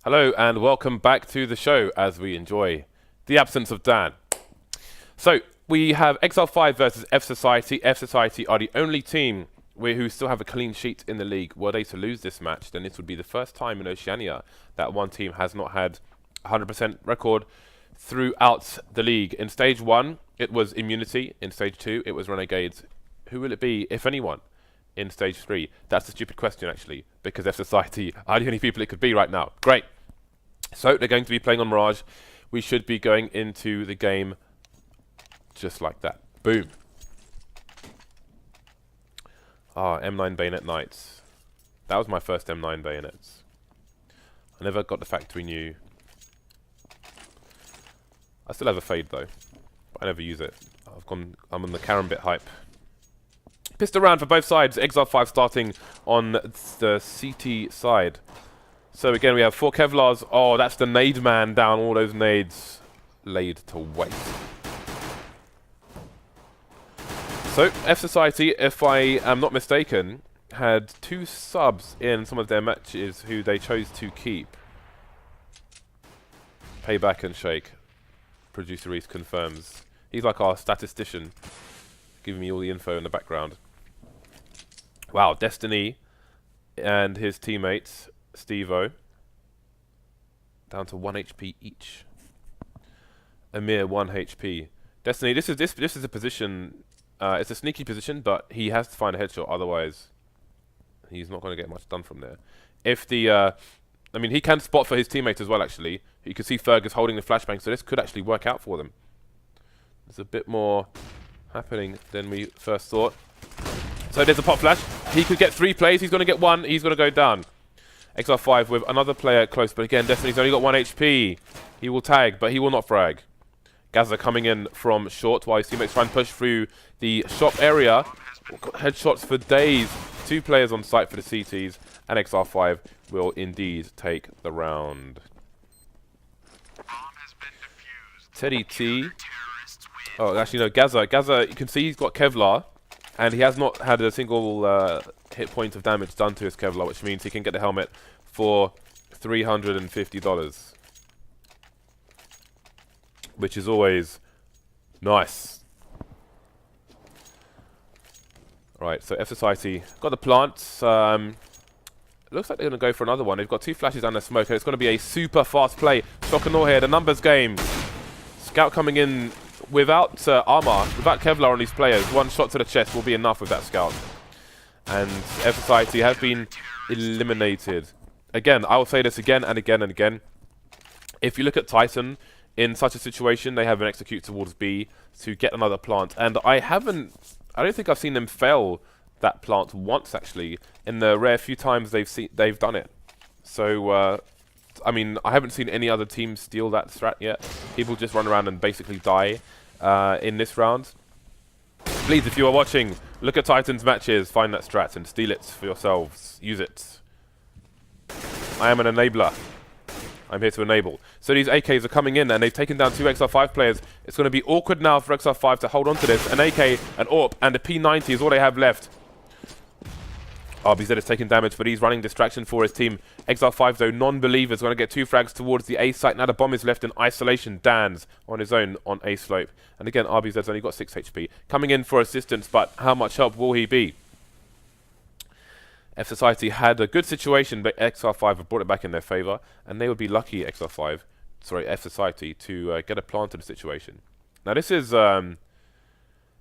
Hello and welcome back to the show as we enjoy the absence of Dan. So we have Exile5 versus fSociety. fSociety are the only team who still have a clean sheet in the league. Were they to lose this match, then this would be the first time in Oceania that one team has not had 100% record throughout the league. In stage 1, it was Immunity. In stage 2, it was Renegades. Who will it be, if anyone, in stage 3? That's a stupid question, actually, because fSociety are the only people it could be right now. Great. So they're going to be playing on Mirage. We should be going into the game just like that. Boom. M9 bayonet knights. That was my first M9 bayonets. I never got the factory new. I still have a fade though, but I never use it. I'm on the Karambit hype. Pissed around for both sides. Exile5 starting on the CT side. So again, we have 4 Kevlars. Oh, that's the nade man down. All those nades laid to waste. So, fSociety, if I am not mistaken, had 2 subs in some of their matches who they chose to keep. Payback and Shake. Producer Reese confirms. He's like our statistician, giving me all the info in the background. Wow, Destiny and his teammates, Steve-O, down to 1 HP each. A mere 1 HP. Destiny, this is a position. It's a sneaky position, but he has to find a headshot. Otherwise, he's not going to get much done from there. If the, I mean, he can spot for his teammates as well. Actually, you can see Fergus holding the flashbang, so this could actually work out for them. There's a bit more happening than we first thought. So there's a pop flash. He could get 3 plays. He's going to get 1. He's going to go down. Exile5 with another player close, but again, Destiny's only got 1 HP. He will tag, but he will not frag. Gaza coming in from short while his teammates try and push through the shop area. Got headshots for days. 2 players on site for the CTs, and Exile5 will indeed take the round. Teddy T. Oh, actually no, Gaza. Gaza, you can see he's got Kevlar, and he has not had a single hit point of damage done to his Kevlar, which means he can get the helmet for $350. Which is always nice. Right, so fSociety got the plants. Looks like they're going to go for another one. They've got 2 flashes and a smoke, and it's going to be a super fast play. Shock and awe here, the numbers game. Scout coming in without armor, without Kevlar on these players. 1 shot to the chest will be enough with that Scout. And fSociety have been eliminated. Again, I will say this again and again and again. If you look at Titan, in such a situation, they have an execute towards B to get another plant. And I don't think I've seen them fail that plant once, actually, in the rare few times they've done it. So, I mean, I haven't seen any other team steal that strat yet. People just run around and basically die in this round. Please, if you are watching, look at Titan's matches, find that strat and steal it for yourselves. Use it. I am an enabler. I'm here to enable. So these AKs are coming in, and they've taken down 2 Exile5 players. It's going to be awkward now for Exile5 to hold on to this. An AK, an AWP, and a P90 is all they have left. RBZ has taken damage, but he's running distraction for his team. Exile5, though, non-believers, going to get 2 frags towards the A site. Now the bomb is left in isolation. Dan's on his own on A slope. And again, RBZ's only got 6 HP. Coming in for assistance, but how much help will he be? fSociety had a good situation, but Exile5 have brought it back in their favour, and they would be lucky, fSociety, to get a plant in the situation. Now this is a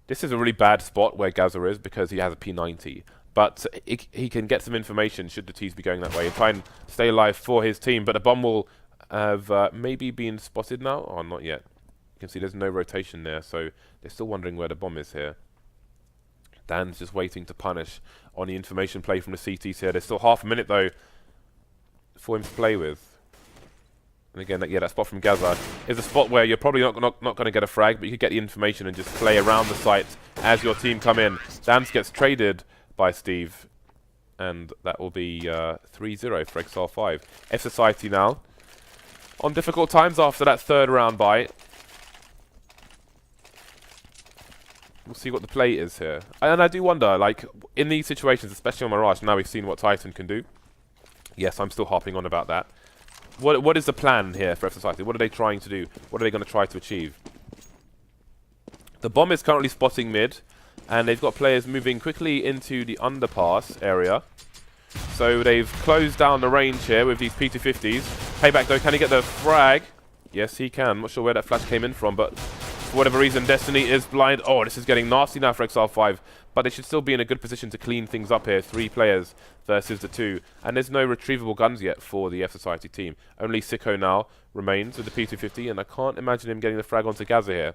really bad spot where Gaza is because he has a P90, but he can get some information should the T's be going that way and try and stay alive for his team. But the bomb will have maybe been spotted now, or not yet. You can see there's no rotation there, so they're still wondering where the bomb is here. Dan's just waiting to punish on the information play from the CTs here. There's still half a minute, though, for him to play with. And again, that spot from Gaza is a spot where you're probably not going to get a frag, but you could get the information and just play around the site as your team come in. Dan's gets traded by Steve, and that will be 3-0 for Exile5. fSociety now on difficult times after that 3rd round bye. We'll see what the play is here. And I do wonder, like, in these situations, especially on Mirage, now we've seen what Titan can do. Yes, I'm still harping on about that. What is the plan here for fSociety? What are they trying to do? What are they going to try to achieve? The bomb is currently spotting mid, and they've got players moving quickly into the underpass area. So they've closed down the range here with these P250s. Payback though, can he get the frag? Yes, he can. I'm not sure where that flash came in from, but for whatever reason, Destiny is blind. Oh, this is getting nasty now for Exile5. But they should still be in a good position to clean things up here. 3 players versus the 2. And there's no retrievable guns yet for the fSociety team. Only Sicko now remains with the P250, and I can't imagine him getting the frag onto Gaza here.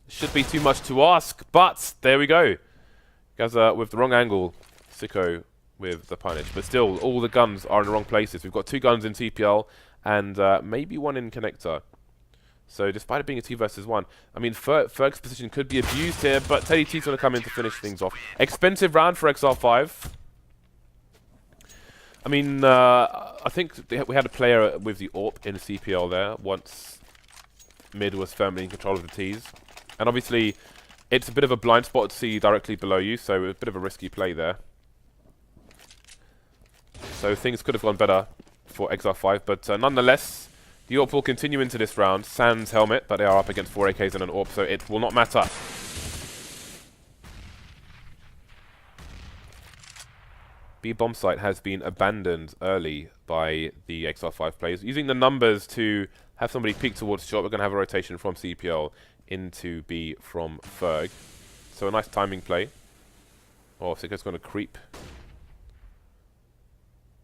Should be too much to ask, but there we go. Gaza with the wrong angle. Sicko with the punish. But still, all the guns are in the wrong places. We've got 2 guns in TPL and maybe 1 in connector. So despite it being a 2 versus 1, I mean, Ferg's position could be abused here, but Teddy T's going to come in to finish things off. Expensive round for Exile5. I mean, I think we had a player with the AWP in the CPL there once mid was firmly in control of the T's. And obviously, it's a bit of a blind spot to see directly below you, so a bit of a risky play there. So things could have gone better for Exile5, but nonetheless, the AWP will continue into this round. Sans helmet, but they are up against 4 AKs and an AWP, so it will not matter. B bomb site has been abandoned early by the Exile5 players. Using the numbers to have somebody peek towards shot, we're going to have a rotation from CPL into B from Ferg. So a nice timing play. Oh, Sicko's going to creep.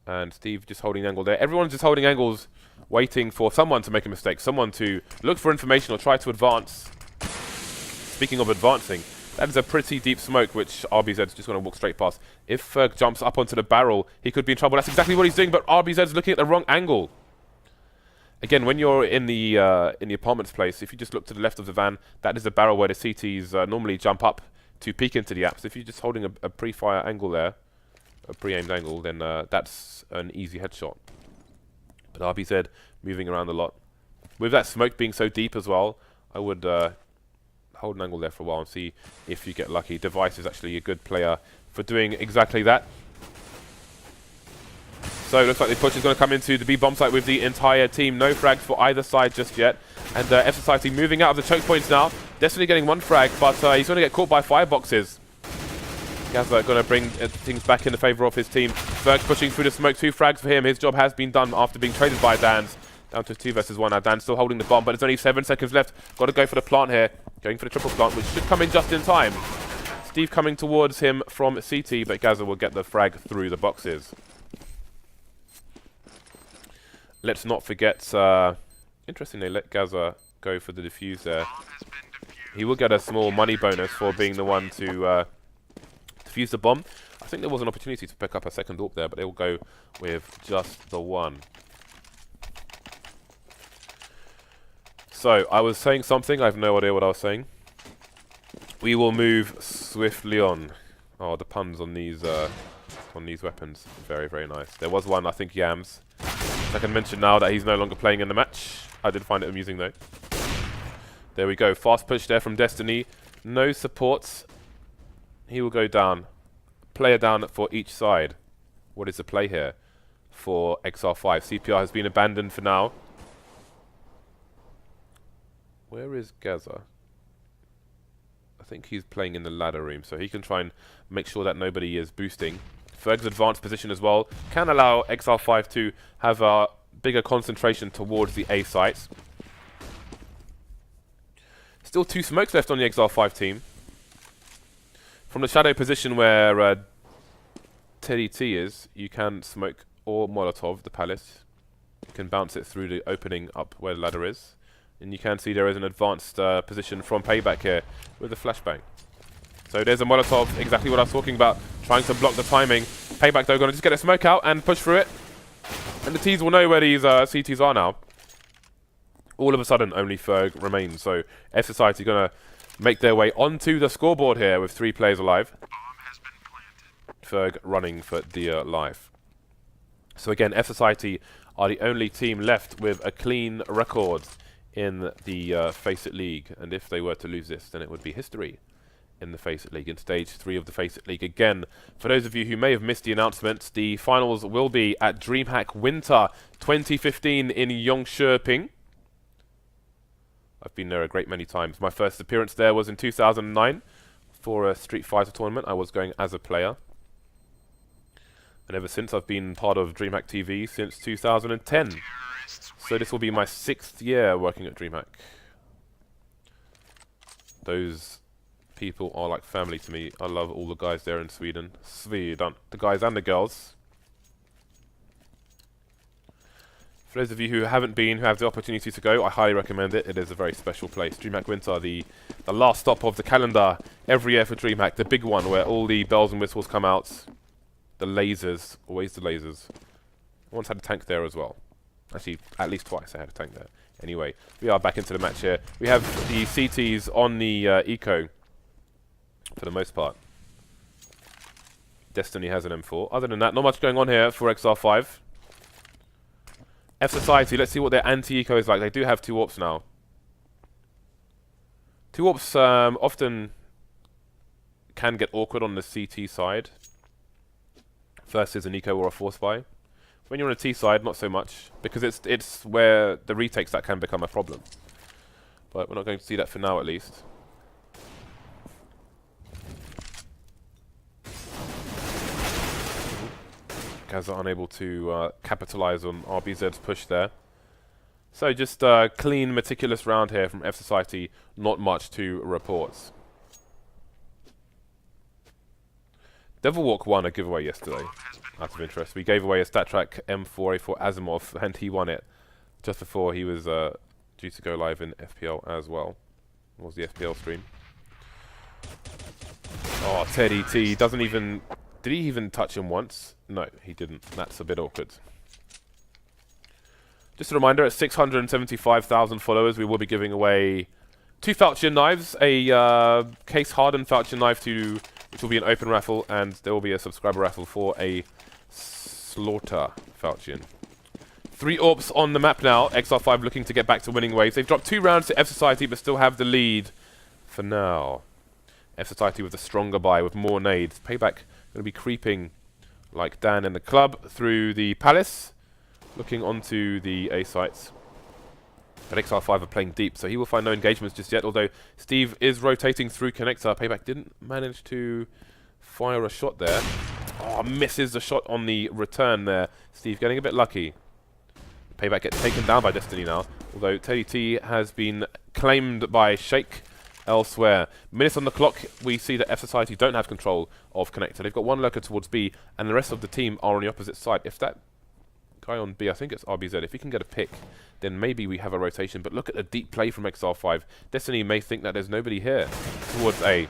And Steve just holding angle there. Everyone's just holding angles, waiting for someone to make a mistake, someone to look for information or try to advance. Speaking of advancing, that is a pretty deep smoke, which RBZ is just going to walk straight past. If Ferg jumps up onto the barrel, he could be in trouble. That's exactly what he's doing, but RBZ's looking at the wrong angle. Again, when you're in the apartments place, if you just look to the left of the van, that is the barrel where the CTs normally jump up to peek into the apps. If you're just holding a pre-fire angle there, a pre-aimed angle, then that's an easy headshot. But RBZ moving around a lot. With that smoke being so deep as well, I would hold an angle there for a while and see if you get lucky. Device is actually a good player for doing exactly that. So it looks like the push is going to come into the B bomb site with the entire team. No frags for either side just yet. And fSociety moving out of the choke points now. Destiny getting 1 frag, but he's going to get caught by fireboxes. Gaza going to bring things back in the favour of his team. Ferg pushing through the smoke. 2 frags for him. His job has been done after being traded by Dan's. Down to 2 versus 1 now. Dan's still holding the bomb, but there's only 7 seconds left. Got to go for the plant here. Going for the triple plant, which should come in just in time. Steve coming towards him from CT, but Gaza will get the frag through the boxes. Let's not forget, interesting they let Gaza go for the defuse there. He will get a small money bonus for being the one to defuse the bomb. I think there was an opportunity to pick up a second AWP there, but they will go with just the 1. So, I was saying something, I have no idea what I was saying. We will move swiftly on. Oh, the puns on these weapons. Very, very nice. There was one, I think, Yams. I can mention now that he's no longer playing in the match. I did find it amusing though. There we go. Fast push there from Destiny. No supports. He will go down. Player down for each side. What is the play here for Exile5? CPR has been abandoned for now. Where is Gaza? I think he's playing in the ladder room, so he can try and make sure that nobody is boosting. Ferg's advanced position as well can allow Exile5 to have a bigger concentration towards the A sites. Still 2 smokes left on the Exile5 team. From the shadow position where Teddy T is, you can smoke or Molotov the palace. You can bounce it through the opening up where the ladder is. And you can see there is an advanced position from Payback here with a flashbang. So there's a Molotov, exactly what I was talking about, trying to block the timing. Payback though, going to just get a smoke out and push through it. And the T's will know where these CTs are now. All of a sudden, only Ferg remains. So fSociety going to make their way onto the scoreboard here with 3 players alive. Ferg running for dear life. So again, fSociety are the only team left with a clean record in the FACEIT League. And if they were to lose this, then it would be history in the FACEIT League, in Stage 3 of the FACEIT League. Again, for those of you who may have missed the announcement, the finals will be at DreamHack Winter 2015 in Yongshiping. I've been there a great many times. My first appearance there was in 2009 for a Street Fighter tournament. I was going as a player. And ever since, I've been part of DreamHack TV since 2010. So this will be my 6th year working at DreamHack. Those people are like family to me. I love all the guys there in Sweden. Sweden. The guys and the girls. For those of you who haven't been, who have the opportunity to go, I highly recommend it. It is a very special place. DreamHack Winter, the last stop of the calendar every year for DreamHack. The big one where all the bells and whistles come out. The lasers. Always the lasers. I once had a tank there as well. Actually, at least twice I had a tank there. Anyway, we are back into the match here. We have the CTs on the Eco, for the most part. Destiny has an M4. Other than that, not much going on here for Exile5. fSociety, let's see what their anti-eco is like. They do have 2 AWPs now. 2 AWPs often can get awkward on the CT side versus an eco or a force buy. When you're on a T side, not so much, because it's where the retakes that can become a problem. But we're not going to see that for now, at least. Gaza unable to capitalize on RBZ's push there. So just a clean, meticulous round here from fSociety. Not much to report. Devil Walk won a giveaway yesterday, out of interest. We gave away a StatTrak M4A for Asimov, and he won it just before he was due to go live in FPL as well. What was the FPL stream? Oh, Teddy T doesn't even... Did he even touch him once? No, he didn't. That's a bit awkward. Just a reminder, at 675,000 followers, we will be giving away 2 falchion knives, a case-hardened falchion knife which will be an open raffle, and there will be a subscriber raffle for a slaughter falchion. 3 AWPs on the map now. Exile5 looking to get back to winning ways. They've dropped 2 rounds to fSociety, but still have the lead for now. fSociety with a stronger buy, with more nades. Payback going to be creeping like Dan in the club through the palace, looking onto the A sites. But Exile5 are playing deep, so he will find no engagements just yet, although Steve is rotating through connector. Payback didn't manage to fire a shot there. Oh, misses the shot on the return there. Steve getting a bit lucky. Payback gets taken down by Destiny now, although Teddy T has been claimed by Shake elsewhere. Minutes on the clock, we see that fSociety don't have control of connector. They've got 1 lurker towards B, and the rest of the team are on the opposite side. If that guy on B, I think it's RBZ, if he can get a pick, then maybe we have a rotation. But look at the deep play from Exile5. Destiny may think that there's nobody here towards A.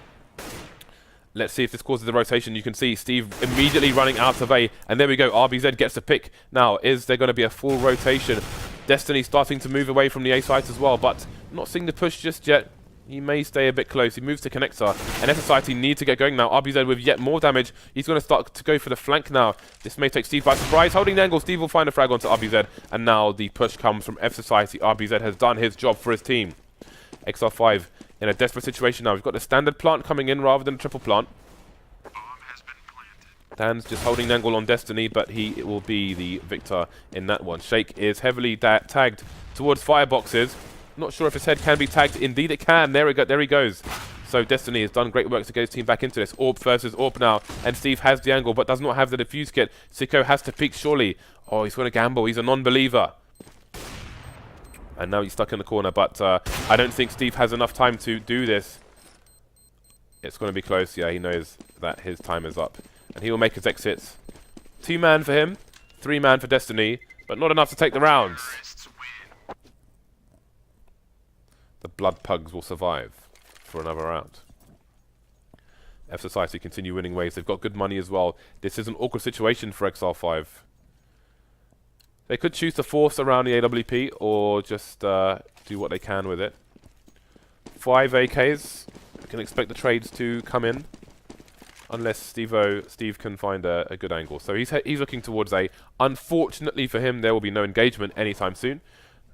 Let's see if this causes the rotation. You can see Steve immediately running out of A, and there we go. RBZ gets a pick. Now, is there going to be a full rotation? Destiny starting to move away from the A site as well, but not seeing the push just yet. He may stay a bit close. He moves to connector, and fSociety need to get going now. RBZ with yet more damage. He's going to start to go for the flank now. This may take Steve by surprise. Holding the angle, Steve will find a frag onto RBZ, and now the push comes from fSociety. RBZ has done his job for his team. Exile5 in a desperate situation now. We've got the standard plant coming in rather than a triple plant. Dan's just holding the angle on Destiny, but he will be the victor in that one. Shake is heavily tagged towards fireboxes. Not sure if his head can be tagged. Indeed it can. There he goes. So Destiny has done great work to get his team back into this. AWP versus AWP now. And Steve has the angle, but does not have the defuse kit. Sicko has to peek, surely. Oh, he's going to gamble. He's a non-believer. And now he's stuck in the corner, but I don't think Steve has enough time to do this. It's going to be close. Yeah, he knows that his time is up. And he will make his exits. 2-man for him. 3-man for Destiny. But not enough to take the rounds. The Blood Pugs will survive for another round. fSociety continue winning ways. They've got good money as well. This is an awkward situation for Exile5. They could choose to force around the AWP or just do what they can with it. 5 AKs. We can expect the trades to come in. Unless Steve can find a good angle. So he's looking towards A. Unfortunately for him, there will be no engagement anytime soon.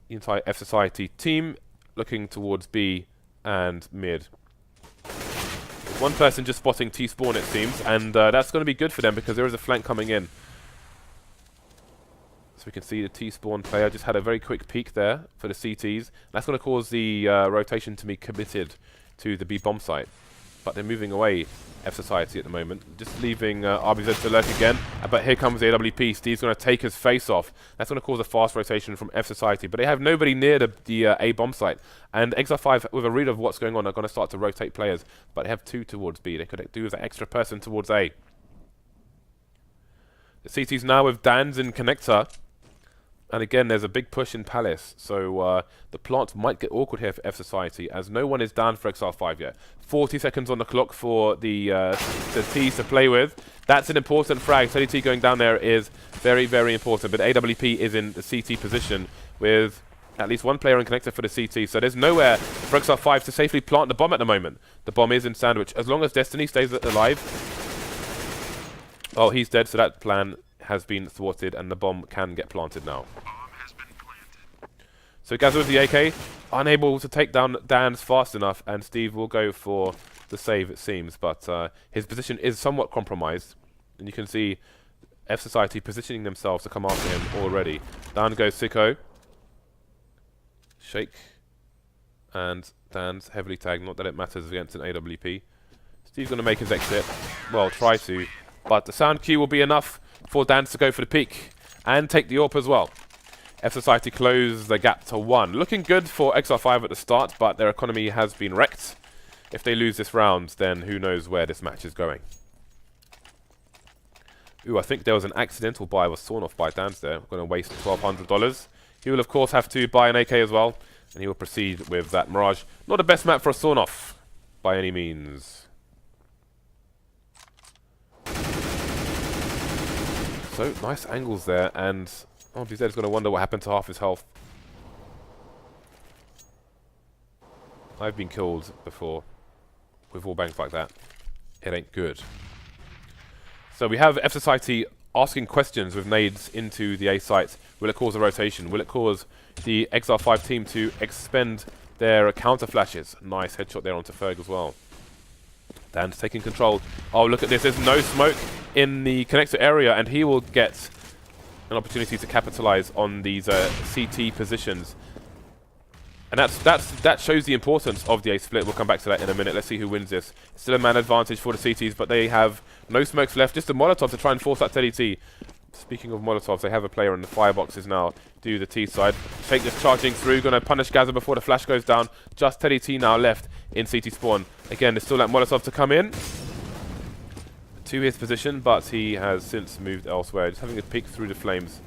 The entire fSociety team looking towards B and mid. One person just spotting T-spawn, it seems, and that's going to be good for them because there is a flank coming in. So we can see the T-spawn player just had a very quick peek there for the CTs. That's going to cause the rotation to be committed to the B bomb site. But they're moving away, fSociety at the moment. Just leaving RBZ to lurk again. But here comes the AWP. Steve's going to take his face off. That's going to cause a fast rotation from fSociety. But they have nobody near the A bomb site. And Exile5, with a read of what's going on, are going to start to rotate players. But they have 2 towards B. They could do with that extra person towards A. The CT's now with Dan's in connector. And again, there's a big push in Palace, so the plant might get awkward here for fSociety, as no one is down for Exile5 yet. 40 seconds on the clock for the T's to play with. That's an important frag. TeddyT going down there is very, very important, but AWP is in the CT position with at least one player in connector for the CT, so there's nowhere for Exile5 to safely plant the bomb at the moment. The bomb is in Sandwich. As long as Destiny stays alive... Oh, he's dead, so that plan has been thwarted, and the bomb can get planted now. So Gaza with the AK, unable to take down Dan's fast enough, and Steve will go for the save, it seems, but his position is somewhat compromised, and you can see fSociety positioning themselves to come after him already. Down goes Sicko. Shake. And Dan's heavily tagged, not that it matters against an AWP. Steve's going to make his exit, well, try to, but the sound cue will be enough for Dan to go for the peak and take the AWP as well. fSociety close the gap to 1. Looking good for Exile5 at the start, but their economy has been wrecked. If they lose this round, then who knows where this match is going. Ooh, I think there was an accidental buy was sawn off by Dan's there. We're going to waste $1,200. He will, of course, have to buy an AK as well, and he will proceed with that Mirage. Not the best map for a sawn off, by any means. So, nice angles there, and RBZ is going to wonder what happened to half his health. I've been killed before with wallbangs like that. It ain't good. So we have fSociety asking questions with nades into the A site. Will it cause a rotation? Will it cause the Exile5 team to expend their counter flashes? Nice headshot there onto Ferg as well. Dan's taking control. Oh, look at this. There's no smoke in the connector area, and he will get an opportunity to capitalize on these CT positions. And that shows the importance of the A split. We'll come back to that in a minute. Let's see who wins this. Still a man advantage for the CTs, but they have no smokes left. Just a Molotov to try and force that TeddyT. Speaking of Molotovs, they have a player in the fireboxes now. Do the T side. Shake just charging through. Going to punish Gaza before the flash goes down. Just TeddyT now left in CT spawn. Again, there's still that Molotov to come in to his position, but he has since moved elsewhere. Just having a peek through the flames.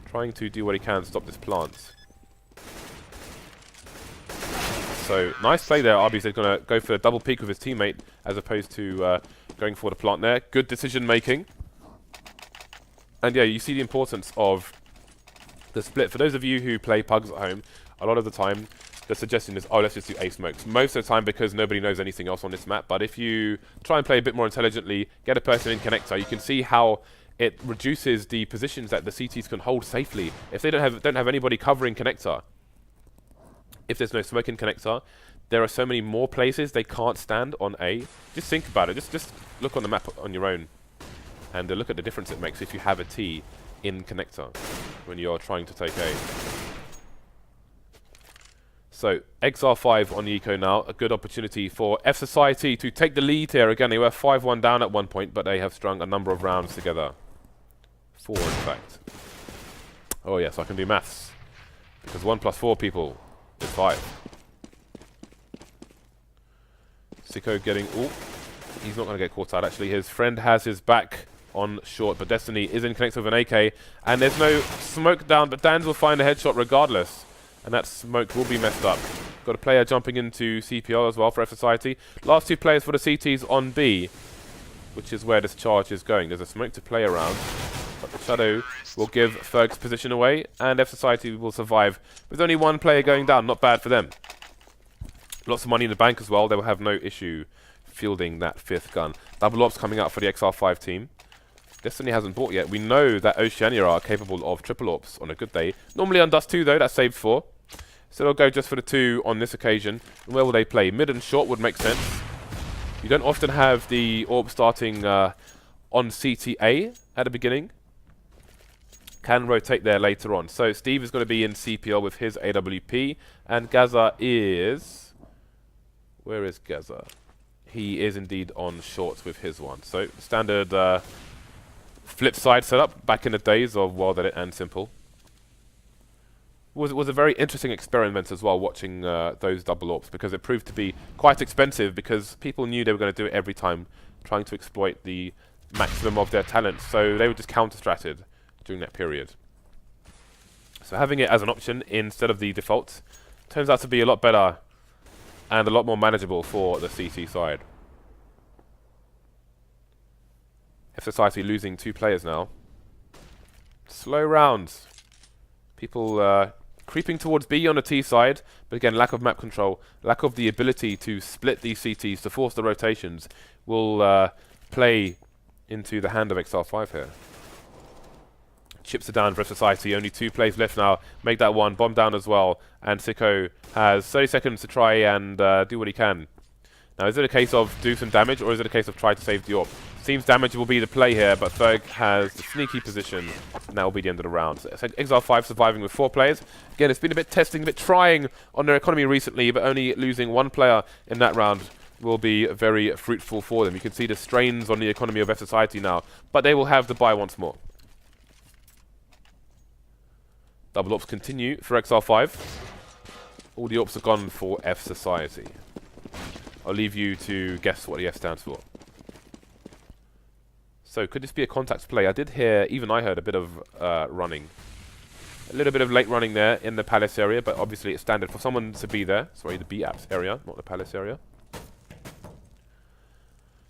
Trying to do what he can to stop this plant. So, nice play there. RBZ going to go for a double peek with his teammate as opposed to going for the plant there. Good decision making. And yeah, you see the importance of the split. For those of you who play pugs at home, a lot of the time the suggestion is, oh, let's just do A smokes. Most of the time because nobody knows anything else on this map. But if you try and play a bit more intelligently, get a person in connector, you can see how it reduces the positions that the CTs can hold safely. If they don't have anybody covering connector, if there's no smoke in connector, there are so many more places they can't stand on A. Just think about it. Just look on the map on your own and look at the difference it makes if you have a T in connector when you're trying to take A. So, Exile5 on the eco now. A good opportunity for fSociety to take the lead here. Again, they were 5-1 down at one point, but they have strung a number of rounds together. 4, in fact. Oh yes, I can do maths. Because 1 + 4 people is 5. Sicko getting... Ooh, he's not going to get caught out, actually. His friend has his back on short, but Destiny is in connector with an AK. And there's no smoke down, but Dan's will find a headshot regardless. And that smoke will be messed up. Got a player jumping into CPL as well for fSociety. Last 2 players for the CTs on B, which is where this charge is going. There's a smoke to play around, but the shadow will give Ferg's position away, and fSociety will survive with only 1 player going down. Not bad for them. Lots of money in the bank as well. They will have no issue fielding that 5th gun. Double ops coming out for the Exile5 team. Destiny hasn't bought yet. We know that Oceania are capable of triple ops on a good day. Normally on Dust 2 though, that's saved for. So they'll go just for the 2 on this occasion. And where will they play? Mid and short would make sense. You don't often have the AWP starting on CTA at the beginning. Can rotate there later on. So Steve is going to be in CPL with his AWP, and Gaza is... Where is Gaza? He is indeed on shorts with his one. So standard flip side setup back in the days of Wild Edit and Simple. Was a very interesting experiment as well, watching those double AWPs, because it proved to be quite expensive, because people knew they were going to do it every time, trying to exploit the maximum of their talent. So they were just counter-stratted during that period. So having it as an option instead of the default turns out to be a lot better and a lot more manageable for the CT side. fSociety losing 2 players now. Slow rounds. People creeping towards B on the T side, but again, lack of map control, lack of the ability to split these CTs to force the rotations will play into the hand of Exile5 here. Chips are down for fSociety, only 2 plays left now. Make that one, bomb down as well, and Sicko has 30 seconds to try and do what he can. Now, is it a case of do some damage, or is it a case of try to save the AWP? Seems damage will be the play here, but Ferg has the sneaky position, and that will be the end of the round. So Exile5 surviving with 4 players. Again, it's been a bit testing, a bit trying on their economy recently, but only losing 1 player in that round will be very fruitful for them. You can see the strains on the economy of fSociety now, but they will have the buy once more. Double AWPs continue for Exile5. All the AWPs are gone for fSociety. I'll leave you to guess what the F stands for. So, could this be a contact play? I did hear, even I heard a bit of running. A little bit of late running there in the Palace area, but obviously it's standard for someone to be there. Sorry, the B-Apps area, not the Palace area.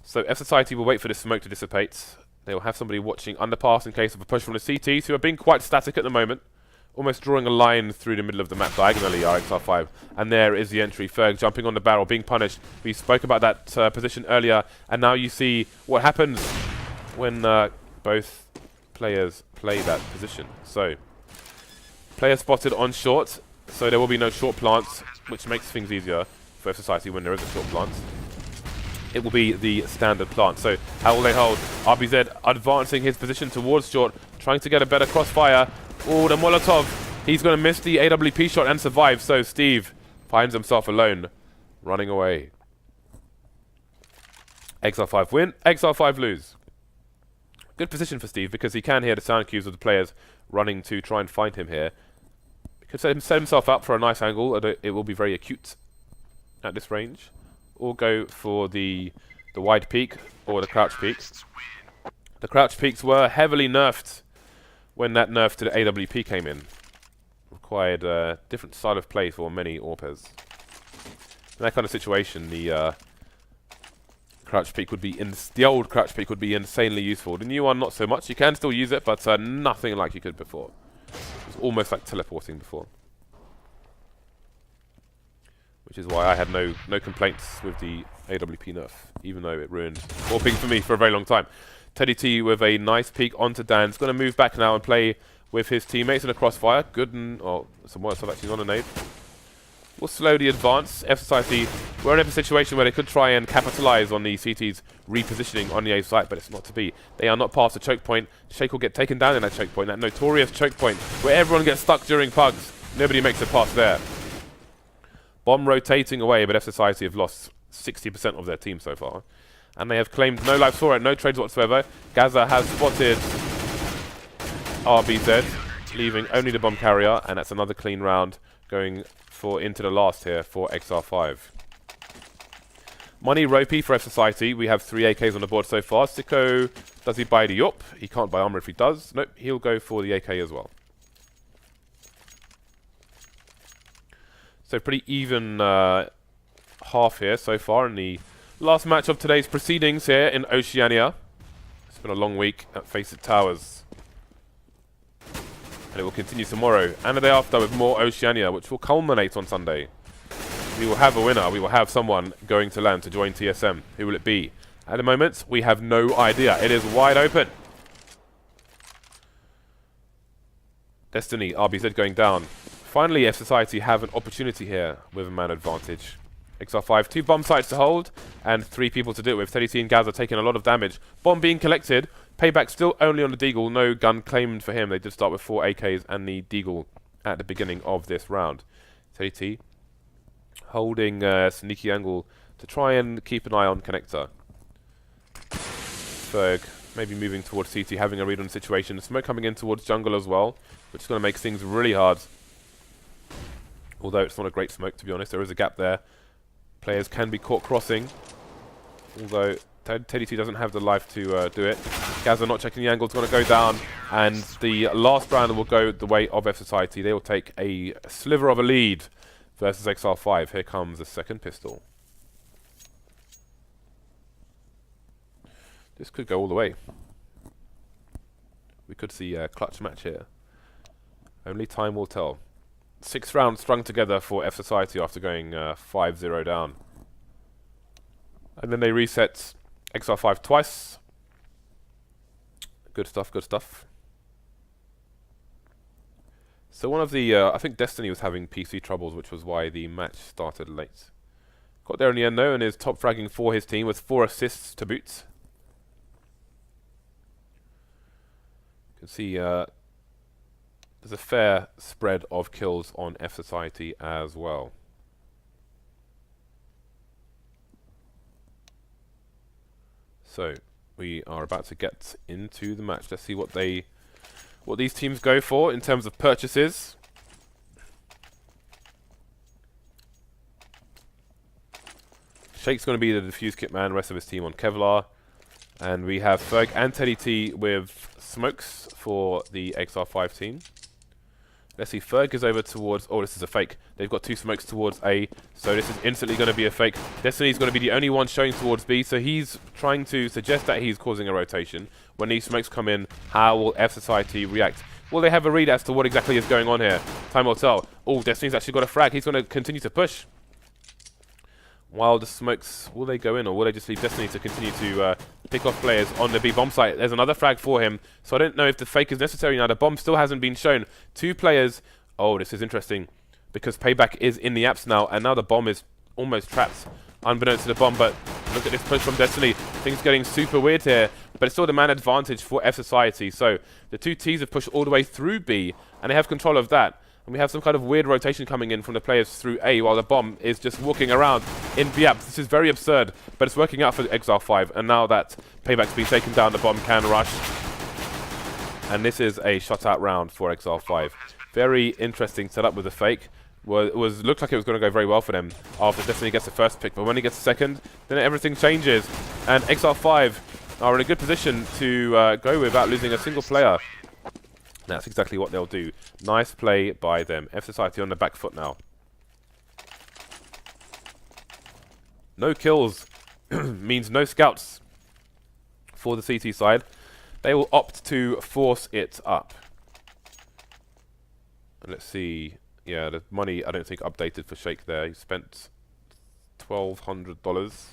So, fSociety will wait for this smoke to dissipate. They will have somebody watching underpass in case of a push from the CTs, who are being quite static at the moment. Almost drawing a line through the middle of the map diagonally are Exile5. And there is the entry. Ferg jumping on the barrel, being punished. We spoke about that position earlier. And now you see what happens when both players play that position. So, player spotted on short. So there will be no short plants, which makes things easier for fSociety when there is a short plant. It will be the standard plant. So how will they hold? RBZ advancing his position towards short, trying to get a better crossfire. Oh, the Molotov. He's going to miss the AWP shot and survive. So Steve finds himself alone, running away. Exile5 win, Exile5 lose. Good position for Steve, because he can hear the sound cues of the players running to try and find him here. He could set himself up for a nice angle. It will be very acute at this range. Or go for the wide peak or the crouch peak. The crouch peaks were heavily nerfed when that nerf to the AWP came in. Required a different style of play for many AWPers. In that kind of situation, the crouch peak would be the old crouch peak would be insanely useful. The new one, not so much. You can still use it, but nothing like you could before. It was almost like teleporting before. Which is why I had no complaints with the AWP nerf, even though it ruined AWPing for me for a very long time. Teddy T with a nice peek onto Dan. He's going to move back now and play with his teammates in a crossfire. Good and... oh, some worse stuff actually on a nade. We'll slowly advance. fSociety, we're in a situation where they could try and capitalize on the CT's repositioning on the A site, but it's not to be. They are not past the choke point. Shake will get taken down in that choke point, that notorious choke point, where everyone gets stuck during pugs. Nobody makes it past there. Bomb rotating away, but fSociety have lost 60% of their team so far. And they have claimed no lives for it, no trades whatsoever. Gaza has spotted RBZ, leaving only the bomb carrier, and that's another clean round going for into the last here for Exile5. Money ropey for fSociety. We have 3 AKs on the board so far. Sicko, does he buy the UP? He can't buy armor if he does. Nope, he'll go for the AK as well. So pretty even half here so far in the last match of today's proceedings here in Oceania. It's been a long week at FACEIT Towers. And it will continue tomorrow and the day after with more Oceania, which will culminate on Sunday. We will have a winner. We will have someone going to land to join TSM. Who will it be? At the moment, we have no idea. It is wide open. Destiny, RBZ going down. Finally, fSociety have an opportunity here with a man advantage. Exile5, 2 bomb sites to hold, and 3 people to do it with. TDT and Gaz are taking a lot of damage. Bomb being collected. Payback still only on the Deagle. No gun claimed for him. They did start with 4 AKs and the Deagle at the beginning of this round. TDT holding a sneaky angle to try and keep an eye on Connector. Ferg maybe moving towards CT, having a read on the situation. Smoke coming in towards jungle as well, which is going to make things really hard. Although it's not a great smoke, to be honest. There is a gap there. Players can be caught crossing. Although TDT doesn't have the life to do it. Gaza not checking the angle. It's going to go down. And the last round will go the way of fSociety. They will take a sliver of a lead versus Exile5. Here comes the second pistol. This could go all the way. We could see a clutch match here. Only time will tell. 6 rounds strung together for fSociety after going 5-0 down. And then they reset Exile5 twice. Good stuff, good stuff. So one of the, I think Destiny was having PC troubles, which was why the match started late. Got there in the end though, and is top fragging for his team with 4 assists to boot. You can see there's a fair spread of kills on fSociety as well. So we are about to get into the match. Let's see what these teams go for in terms of purchases. Shake's going to be the defuse kit man, rest of his team on Kevlar. And we have Ferg and Teddy T with smokes for the Exile5 team. Let's see, Ferg is over towards... Oh, this is a fake. They've got 2 smokes towards A, so this is instantly going to be a fake. Destiny's going to be the only one showing towards B, so he's trying to suggest that he's causing a rotation. When these smokes come in, how will fSociety react? Will they have a read as to what exactly is going on here? Time will tell. Oh, Destiny's actually got a frag. He's going to continue to push. While the smokes, will they go in, or will they just leave Destiny to continue to pick off players on the B bomb site? There's another frag for him, so I don't know if the fake is necessary now. The bomb still hasn't been shown. 2 players. Oh, this is interesting, because Payback is in the apps now, and now the bomb is almost trapped, unbeknownst to the bomb. But look at this push from Destiny. Things getting super weird here, but it's still the man advantage for fSociety. So the 2 Ts have pushed all the way through B, and they have control of that. And we have some kind of weird rotation coming in from the players through A, while the bomb is just walking around in B apps. This is very absurd, but it's working out for Exile5. And now that Payback's been taken down, the bomb can rush. And this is a shutout round for Exile5. Very interesting setup with the fake. Looked like it was going to go very well for them after Destiny gets the first pick, but when he gets the second, then everything changes. And Exile5 are in a good position to go without losing a single player. That's exactly what they'll do. Nice play by them. fSociety on the back foot now. No kills means no scouts for the CT side. They will opt to force it up. And let's see. Yeah, the money I don't think updated for Shake there. He spent $1,200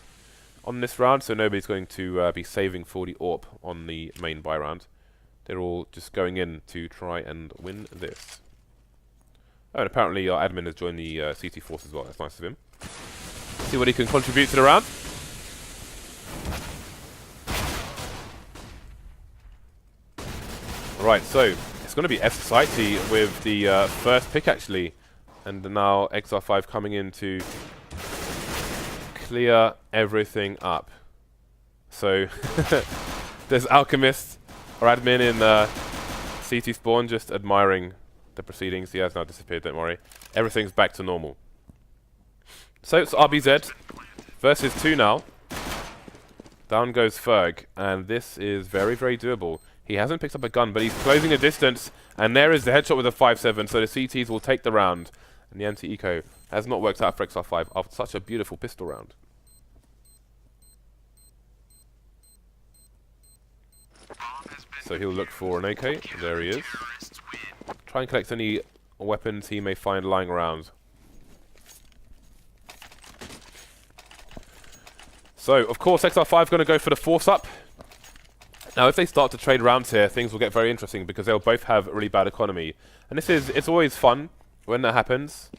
on this round, so nobody's going to be saving for the AWP on the main buy round. They're all just going in to try and win this. Oh, and apparently our admin has joined the CT force as well. That's nice of him. See what he can contribute to the round. Right, so it's going to be fSociety with the first pick actually. And now Exile5 coming in to clear everything up. So there's Alchemist, our admin in CT spawn, just admiring the proceedings. He has now disappeared, don't worry. Everything's back to normal. So it's RBZ versus 2 now. Down goes Ferg, and this is very, very doable. He hasn't picked up a gun, but he's closing the distance, and there is the headshot with a 5-7, so the CTs will take the round. And the anti-eco has not worked out for Exile5 after such a beautiful pistol round. So he'll look for an AK. There he is. Try and collect any weapons he may find lying around. So, of course, Exile5 going to go for the force up. Now, if they start to trade rounds here, things will get very interesting because they'll both have really bad economy. And it's always fun when that happens.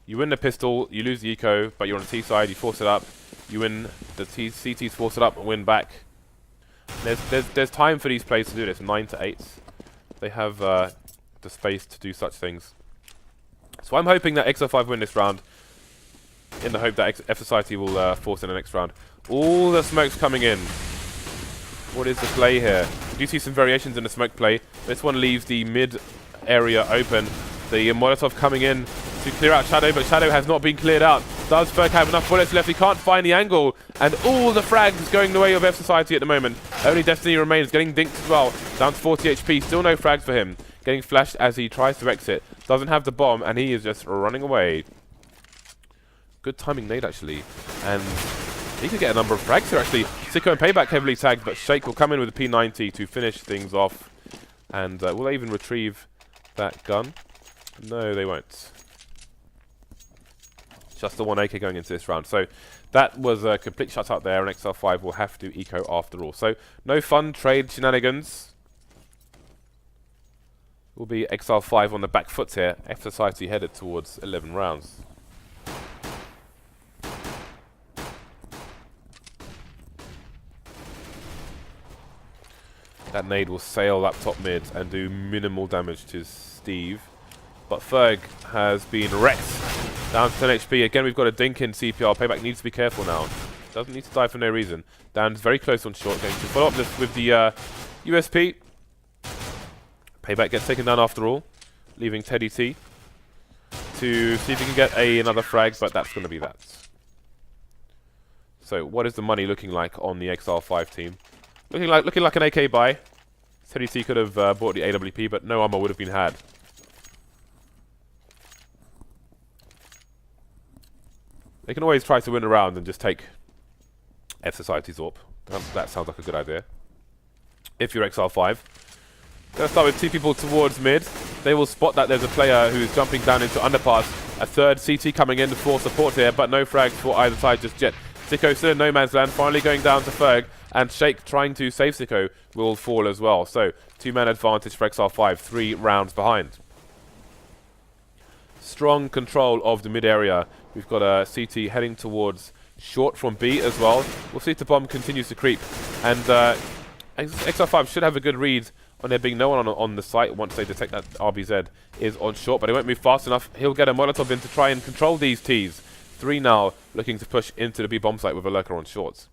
You win the pistol, you lose the eco, but you're on the T side, you force it up. You win the CTs, force it up and win back. There's time for these players to do this, 9 to 8. They have the space to do such things. So I'm hoping that Exile5 win this round, in the hope that fSociety will force in the next round. All the smoke's coming in. What is the play here? We do see some variations in the smoke play. This one leaves the mid area open. The Molotov coming in to clear out Shadow, but Shadow has not been cleared out. Does Ferg have enough bullets left? He can't find the angle. And all the frags going the way of fSociety at the moment. Only Destiny remains, getting dinked as well. Down to 40 HP, still no frags for him. Getting flashed as he tries to exit. Doesn't have the bomb, and he is just running away. Good timing nade, actually. And he could get a number of frags here, actually. Sicko and Payback heavily tagged, but Shake will come in with a P90 to finish things off. And will they even retrieve that gun? No, they won't. Just the 1 AK going into this round. So that was a complete shutout there, and Exile5 will have to eco after all. So no fun trade shenanigans. Will be Exile5 on the back foot here. fSociety headed towards 11 rounds. That nade will sail up top mid and do minimal damage to Steve. But Ferg has been wrecked. Down to 10 HP. Again, we've got a dink in CPR. Payback needs to be careful now. Doesn't need to die for no reason. Dan's very close on short. Going to follow up this with the USP. Payback gets taken down after all, leaving Teddy T to see if he can get another frag, but that's going to be that. So what is the money looking like on the Exile5 team? Looking like an AK buy. Teddy T could have bought the AWP, but no armor would have been had. They can always try to win a round and just take fSociety's AWP. That sounds like a good idea. If you're Exile5. Gonna start with 2 people towards mid. They will spot that there's a player who's jumping down into underpass. A third CT coming in for support here, but no frags for either side just yet. Sicko still in no man's land, finally going down to Ferg, and Shake trying to save Sicko will fall as well. So 2-man advantage for Exile5, 3 rounds behind. Strong control of the mid area. We've got a CT heading towards short from B as well. We'll see if the bomb continues to creep. And Exile5 should have a good read on there being no one on the site once they detect that RBZ is on short, but he won't move fast enough. He'll get a Molotov in to try and control these Ts. 3 now looking to push into the B bomb site with a lurker on shorts.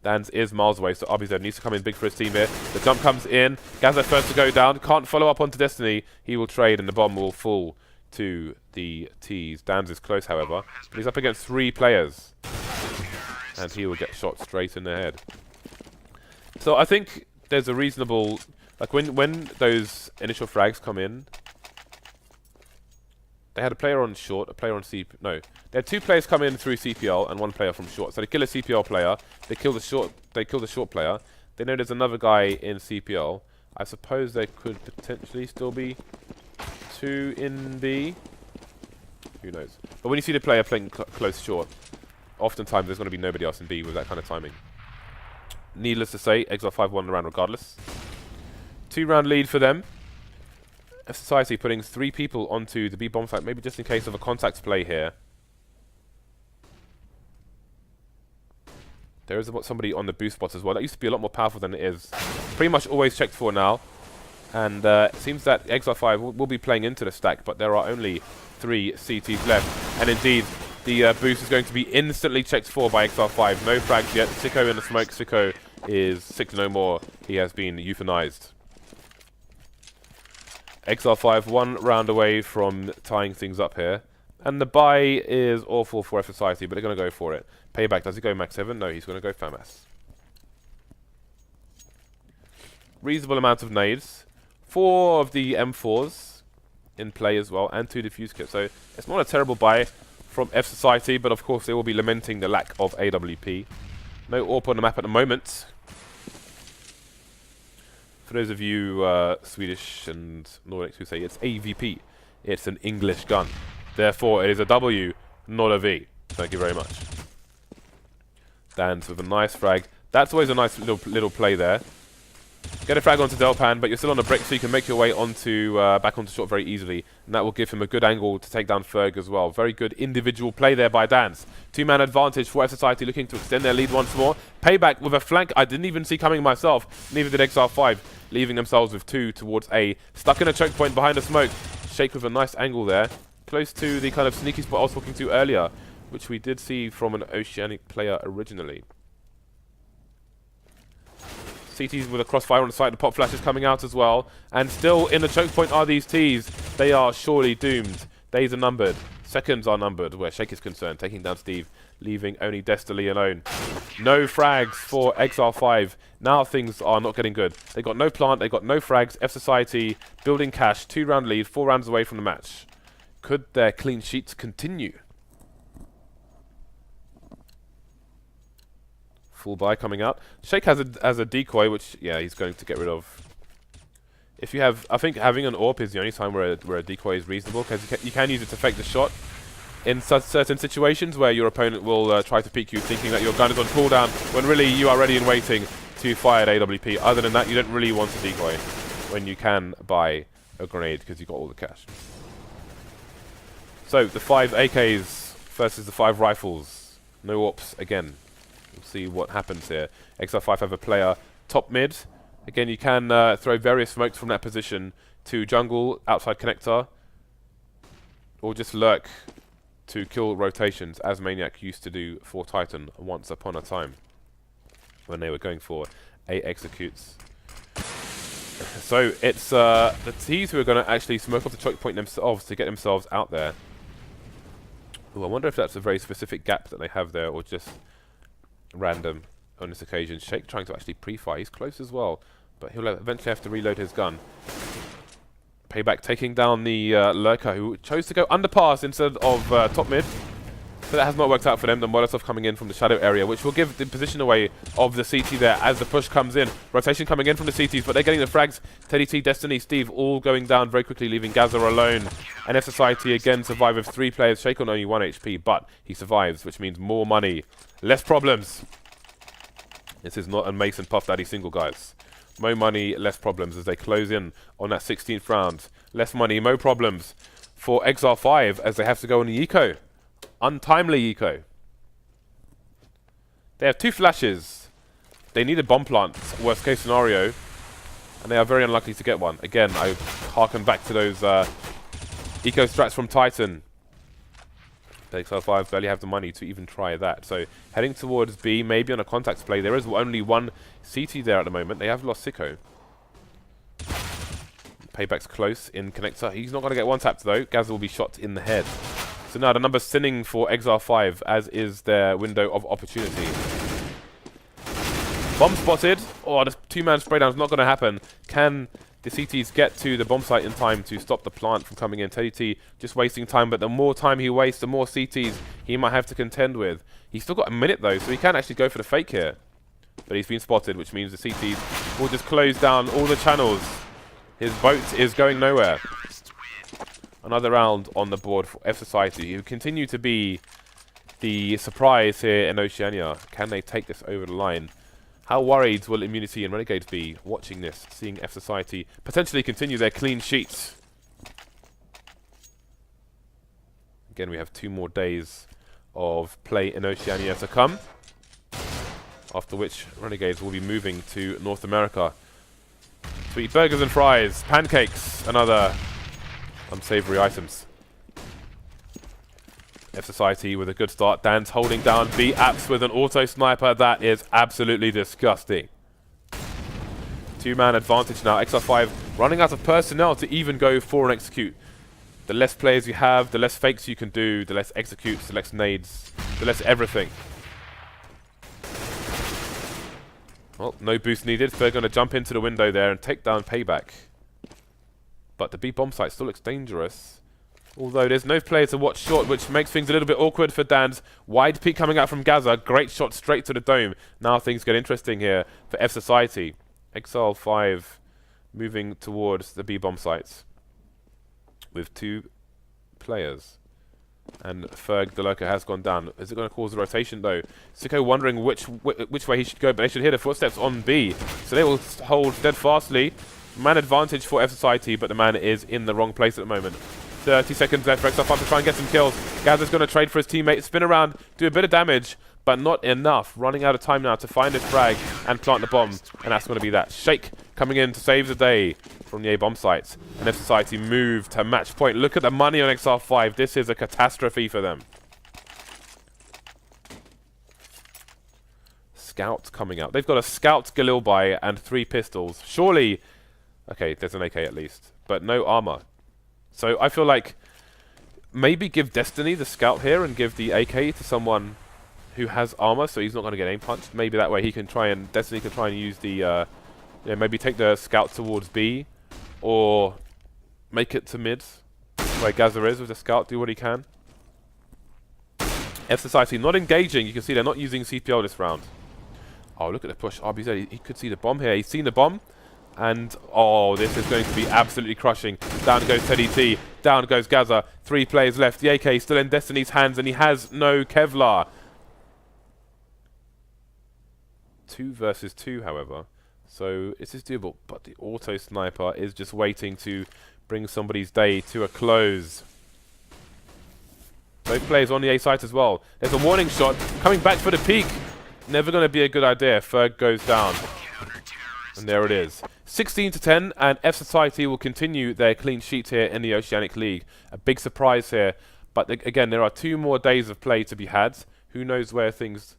Dan's is miles away, so RBZ needs to come in big for his team here. The jump comes in. Gaza first to go down. Can't follow up onto Destiny. He will trade and the bomb will fall to the Ts. Dan's is close, however, but he's up against 3 players. And he will get shot straight in the head. So I think there's a reasonable... Like when those initial frags come in, they had a player on short, a player on CP. No, they had 2 players come in through CPL and 1 player from short. So they kill a CPL player, they kill the short player. They know there's another guy in CPL. I suppose there could potentially still be 2 in B. Who knows? But when you see the player playing close short, oftentimes there's going to be nobody else in B with that kind of timing. Needless to say, Exile5 won the round regardless. 2-round lead for them. fSociety putting 3 people onto the B bomb site, maybe just in case of a contact play here. There is somebody on the boost spot as well. That used to be a lot more powerful than it is. Pretty much always checked for now. And it seems that Exile5 will be playing into the stack, but there are only 3 CTs left. And indeed, the boost is going to be instantly checked for by Exile5. No frags yet. Sicko in the smoke. Sicko is sick no more. He has been euthanized. Exile5 1 round away from tying things up here. And the buy is awful for fSociety, but they're going to go for it. Payback, does he go max 7? No, he's going to go FAMAS. Reasonable amount of nades. 4 of the M4s in play as well, and 2 defuse kits. So it's not a terrible buy from fSociety, but of course they will be lamenting the lack of AWP. No AWP on the map at the moment. For those of you Swedish and Nordics who say it's AVP, it's an English gun. Therefore, it is a W, not a V. Thank you very much. Dan's with a nice frag. That's always a nice little play there. Get a frag onto Delpan, but you're still on a brick, so you can make your way onto back onto short very easily, and that will give him a good angle to take down Ferg as well. Very good individual play there by Dance. Two-man advantage for fSociety, looking to extend their lead once more. Payback with a flank I didn't even see coming myself. Neither did Exile5, leaving themselves with 2 towards A. Stuck in a choke point behind the smoke. Shake with a nice angle there, close to the kind of sneaky spot I was talking to earlier, which we did see from an Oceanic player originally. CTs with a crossfire on the side, the pop flash is coming out as well. And still in the choke point are these Ts. They are surely doomed. Days are numbered. Seconds are numbered where Shake is concerned, taking down Steve, leaving only Destiny alone. No frags for Exile5. Now things are not getting good. They got no plant, they got no frags. fSociety building cash, 2-round lead, 4 rounds away from the match. Could their clean sheets continue? Full buy coming out. Shake has a decoy, which, yeah, he's going to get rid of. If you have, I think having an AWP is the only time where a decoy is reasonable, because you can use it to fake the shot in certain situations where your opponent will try to peek you thinking that your gun is on cooldown, when really you are ready and waiting to fire at AWP. Other than that, you don't really want a decoy when you can buy a grenade because you got all the cash. So, the 5 AKs versus the 5 rifles. No AWPs again. We'll see what happens here. Exile5 have a player top mid. Again, you can throw various smokes from that position to jungle, outside connector, or just lurk to kill rotations, as Maniac used to do for Titan once upon a time when they were going for A executes. So it's the Ts who are going to actually smoke off the choke point themselves to get themselves out there. Ooh, I wonder if that's a very specific gap that they have there, or just random on this occasion. Shake trying to actually pre-fire. He's close as well, but he'll eventually have to reload his gun. Payback taking down the lurker, who chose to go underpass instead of top mid. But that has not worked out for them. The Molotov coming in from the shadow area, which will give the position away of the CT there as the push comes in. Rotation coming in from the CTs, but they're getting the frags. Teddy T, Destiny, Steve all going down very quickly, leaving Gaza alone. And fSociety again survive with 3 players. Shake on only 1 HP, but he survives, which means more money, less problems. This is not a Mason Puff Daddy single, guys. More money, less problems as they close in on that 16th round. Less money, more problems for Exile5 as they have to go on the eco. Untimely eco. They have 2 flashes. They need a bomb plant, worst case scenario, and they are very unlikely to get one. Again, I harken back to those eco strats from Titan. The Exile5 barely have the money to even try that. So heading towards B, maybe on a contacts play. There is only 1 CT there at the moment. They have lost Sicko. Payback's close in connector. He's not going to get one tapped though. Gaz will be shot in the head. So now the number's sinning for Exile5, as is their window of opportunity. Bomb spotted. Oh, the 2-man spray down is not going to happen. Can the CTs get to the bomb site in time to stop the plant from coming in? Teddy T just wasting time, but the more time he wastes, the more CTs he might have to contend with. He's still got a minute though, so he can actually go for the fake here. But he's been spotted, which means the CTs will just close down all the channels. His boat is going nowhere. Another round on the board for fSociety, who continue to be the surprise here in Oceania. Can they take this over the line? How worried will Immunity and Renegades be watching this, seeing fSociety potentially continue their clean sheets? Again, we have 2 more days of play in Oceania to come, after which Renegades will be moving to North America to eat burgers and fries, pancakes, and other unsavory items. fSociety with a good start. Dan's holding down B. Apps with an auto sniper. That is absolutely disgusting. 2-man advantage now. Exile5 running out of personnel to even go for an execute. The less players you have, the less fakes you can do, the less executes, the less nades, the less everything. Well, no boost needed. They're going to jump into the window there and take down Payback. But the B bomb site still looks dangerous. Although there's no player to watch short, which makes things a little bit awkward for Dan's. Wide peek coming out from Gaza. Great shot straight to the dome. Now things get interesting here for fSociety. Exile5 moving towards the B bomb sites with 2 players. And Ferg, the lurker, has gone down. Is it going to cause a rotation, though? Sicko wondering which way he should go, but they should hear the footsteps on B. So they will hold steadfastly. Man advantage for fSociety, but the man is in the wrong place at the moment. 30 seconds left for Exile5 to try and get some kills. Gazza's going to trade for his teammate, spin around, do a bit of damage, but not enough. Running out of time now to find this frag and plant the bomb. And that's going to be that. Shake coming in to save the day from the A bomb sites. And fSociety move to match point. Look at the money on Exile5. This is a catastrophe for them. Scout coming out. They've got a Scout Galilbai and 3 pistols. Surely... Okay, there's an AK at least. But no armor. So I feel like maybe give Destiny the Scout here and give the AK to someone who has armor, so he's not going to get aim punched. Maybe that way he can try and Destiny can try and use the maybe take the Scout towards B, or make it to mid where Gazza is with the Scout. Do what he can. fSociety not engaging. You can see they're not using CPL this round. Oh, look at the push. RBZ, he could see the bomb here. He's seen the bomb. And, oh, this is going to be absolutely crushing. Down goes Teddy T. Down goes Gazza. 3 players left. The AK still in Destiny's hands, and he has no Kevlar. 2 versus 2, however. So, this is doable. But the auto sniper is just waiting to bring somebody's day to a close. Both players on the A site as well. There's a warning shot coming back for the peak. Never going to be a good idea. Ferg goes down. And there it is. 16-10, and fSociety will continue their clean sheet here in the Oceanic League. A big surprise here, but again, there are 2 more days of play to be had. Who knows where things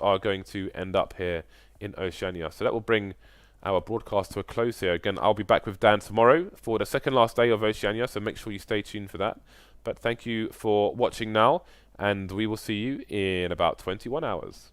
are going to end up here in Oceania. So that will bring our broadcast to a close here. Again, I'll be back with Dan tomorrow for the second last day of Oceania, so make sure you stay tuned for that. But thank you for watching now, and we will see you in about 21 hours.